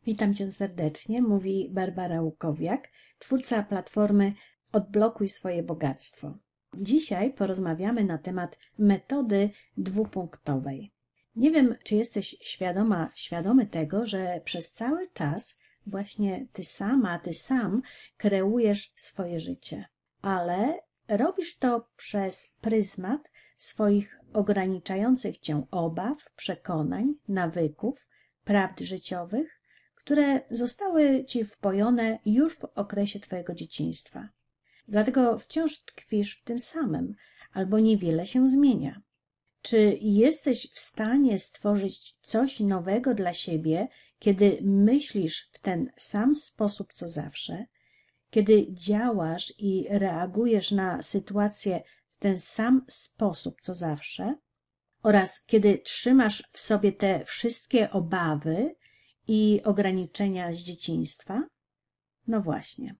Witam Cię serdecznie, mówi Barbara Łukowiak, twórca platformy Odblokuj swoje bogactwo. Dzisiaj porozmawiamy na temat metody dwupunktowej. Nie wiem, czy jesteś świadomy tego, że przez cały czas właśnie ty sam kreujesz swoje życie, ale robisz to przez pryzmat swoich ograniczających Cię obaw, przekonań, nawyków, prawd życiowych, które zostały Ci wpojone już w okresie Twojego dzieciństwa. Dlatego wciąż tkwisz w tym samym, albo niewiele się zmienia. Czy jesteś w stanie stworzyć coś nowego dla siebie, kiedy myślisz w ten sam sposób co zawsze, kiedy działasz i reagujesz na sytuację w ten sam sposób co zawsze oraz kiedy trzymasz w sobie te wszystkie obawy i ograniczenia z dzieciństwa? No właśnie.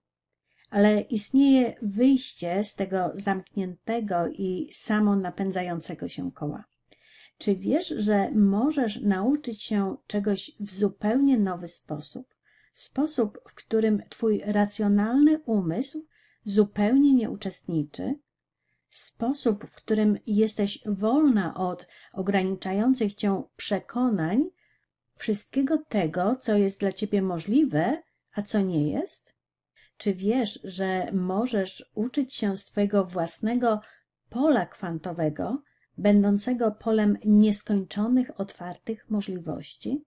Ale istnieje wyjście z tego zamkniętego i samonapędzającego się koła. Czy wiesz, że możesz nauczyć się czegoś w zupełnie nowy sposób? Sposób, w którym twój racjonalny umysł zupełnie nie uczestniczy? Sposób, w którym jesteś wolna od ograniczających cię przekonań, wszystkiego tego, co jest dla ciebie możliwe, a co nie jest? Czy wiesz, że możesz uczyć się z twojego własnego pola kwantowego, będącego polem nieskończonych, otwartych możliwości?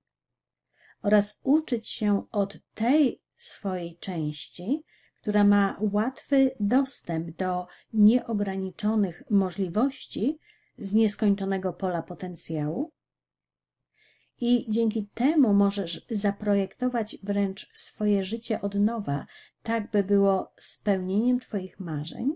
Oraz uczyć się od tej swojej części, która ma łatwy dostęp do nieograniczonych możliwości z nieskończonego pola potencjału? I dzięki temu możesz zaprojektować wręcz swoje życie od nowa, tak by było spełnieniem Twoich marzeń?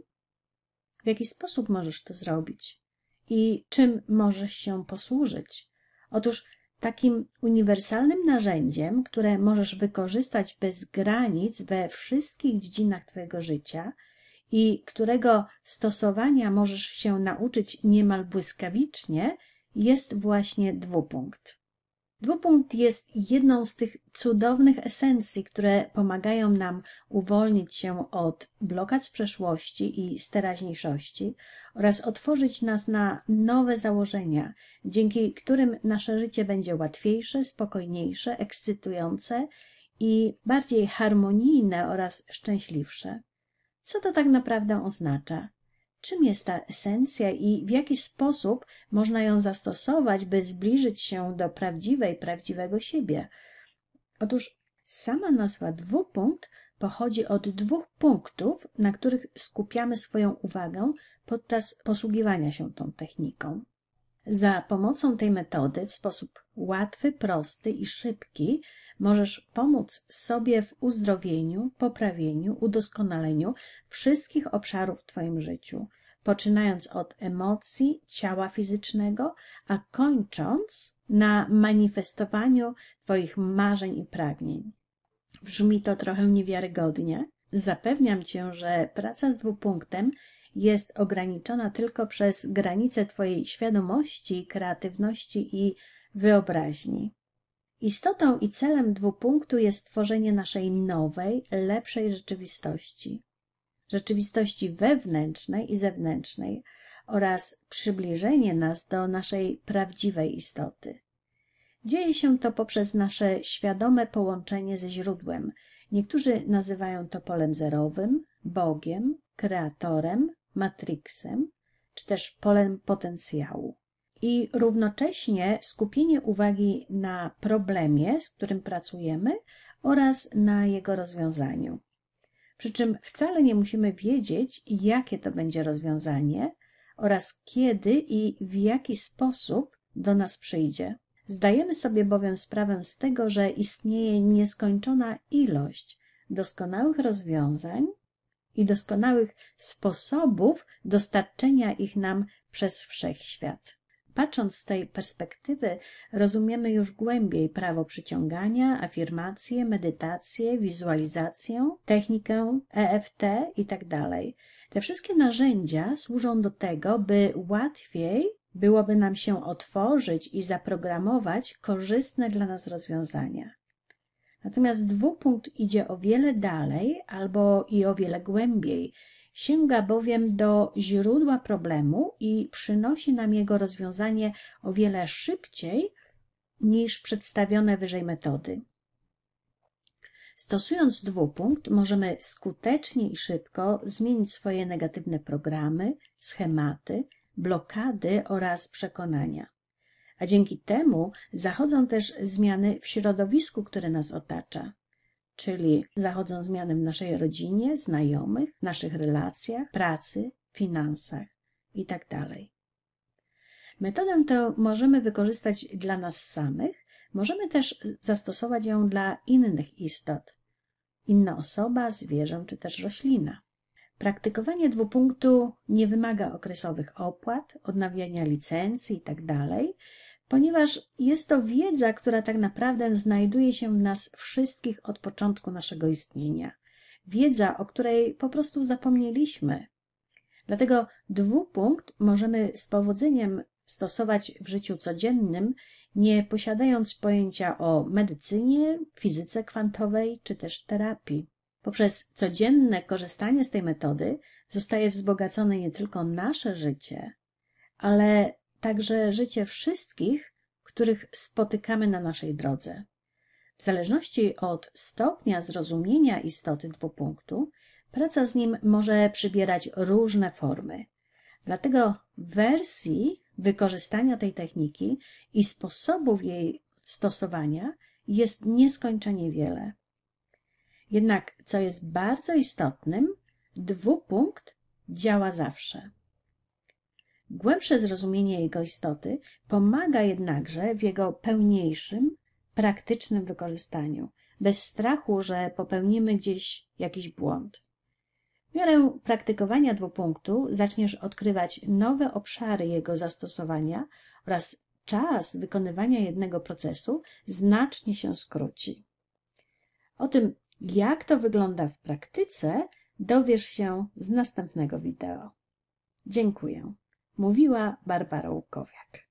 W jaki sposób możesz to zrobić? I czym możesz się posłużyć? Otóż takim uniwersalnym narzędziem, które możesz wykorzystać bez granic we wszystkich dziedzinach Twojego życia i którego stosowania możesz się nauczyć niemal błyskawicznie, jest właśnie dwupunkt. Dwupunkt jest jedną z tych cudownych esencji, które pomagają nam uwolnić się od blokad z przeszłości i z teraźniejszości oraz otworzyć nas na nowe założenia, dzięki którym nasze życie będzie łatwiejsze, spokojniejsze, ekscytujące i bardziej harmonijne oraz szczęśliwsze. Co to tak naprawdę oznacza? Czym jest ta esencja i w jaki sposób można ją zastosować, by zbliżyć się do prawdziwego siebie? Otóż sama nazwa dwupunkt pochodzi od dwóch punktów, na których skupiamy swoją uwagę podczas posługiwania się tą techniką. Za pomocą tej metody w sposób łatwy, prosty i szybki możesz pomóc sobie w uzdrowieniu, poprawieniu, udoskonaleniu wszystkich obszarów w Twoim życiu, poczynając od emocji, ciała fizycznego, a kończąc na manifestowaniu Twoich marzeń i pragnień. Brzmi to trochę niewiarygodnie. Zapewniam Cię, że praca z dwupunktem jest ograniczona tylko przez granice Twojej świadomości, kreatywności i wyobraźni. Istotą i celem dwupunktu jest tworzenie naszej nowej, lepszej rzeczywistości. Rzeczywistości wewnętrznej i zewnętrznej oraz przybliżenie nas do naszej prawdziwej istoty. Dzieje się to poprzez nasze świadome połączenie ze źródłem. Niektórzy nazywają to polem zerowym, Bogiem, kreatorem, matrixem, czy też polem potencjału. I równocześnie skupienie uwagi na problemie, z którym pracujemy, oraz na jego rozwiązaniu. Przy czym wcale nie musimy wiedzieć, jakie to będzie rozwiązanie oraz kiedy i w jaki sposób do nas przyjdzie. Zdajemy sobie bowiem sprawę z tego, że istnieje nieskończona ilość doskonałych rozwiązań i doskonałych sposobów dostarczenia ich nam przez wszechświat. Patrząc z tej perspektywy, rozumiemy już głębiej prawo przyciągania, afirmacje, medytację, wizualizację, technikę EFT itd. Te wszystkie narzędzia służą do tego, by łatwiej byłoby nam się otworzyć i zaprogramować korzystne dla nas rozwiązania. Natomiast dwupunkt idzie o wiele dalej albo i o wiele głębiej. Sięga bowiem do źródła problemu i przynosi nam jego rozwiązanie o wiele szybciej niż przedstawione wyżej metody. Stosując dwupunkt, możemy skutecznie i szybko zmienić swoje negatywne programy, schematy, blokady oraz przekonania. A dzięki temu zachodzą też zmiany w środowisku, które nas otacza, czyli zachodzą zmiany w naszej rodzinie, znajomych, naszych relacjach, pracy, finansach itd. Metodę tę możemy wykorzystać dla nas samych, możemy też zastosować ją dla innych istot, inna osoba, zwierzę czy też roślina. Praktykowanie dwupunktu nie wymaga okresowych opłat, odnawiania licencji itd., ponieważ jest to wiedza, która tak naprawdę znajduje się w nas wszystkich od początku naszego istnienia. Wiedza, o której po prostu zapomnieliśmy. Dlatego dwupunkt możemy z powodzeniem stosować w życiu codziennym, nie posiadając pojęcia o medycynie, fizyce kwantowej czy też terapii. Poprzez codzienne korzystanie z tej metody zostaje wzbogacone nie tylko nasze życie, ale także życie wszystkich, których spotykamy na naszej drodze. W zależności od stopnia zrozumienia istoty dwupunktu, praca z nim może przybierać różne formy. Dlatego wersji wykorzystania tej techniki i sposobów jej stosowania jest nieskończenie wiele. Jednak, co jest bardzo istotnym, dwupunkt działa zawsze. Głębsze zrozumienie jego istoty pomaga jednakże w jego pełniejszym, praktycznym wykorzystaniu, bez strachu, że popełnimy gdzieś jakiś błąd. W miarę praktykowania dwupunktu zaczniesz odkrywać nowe obszary jego zastosowania oraz czas wykonywania jednego procesu znacznie się skróci. O tym, jak to wygląda w praktyce, dowiesz się z następnego wideo. Dziękuję. Mówiła Barbara Łukowiak.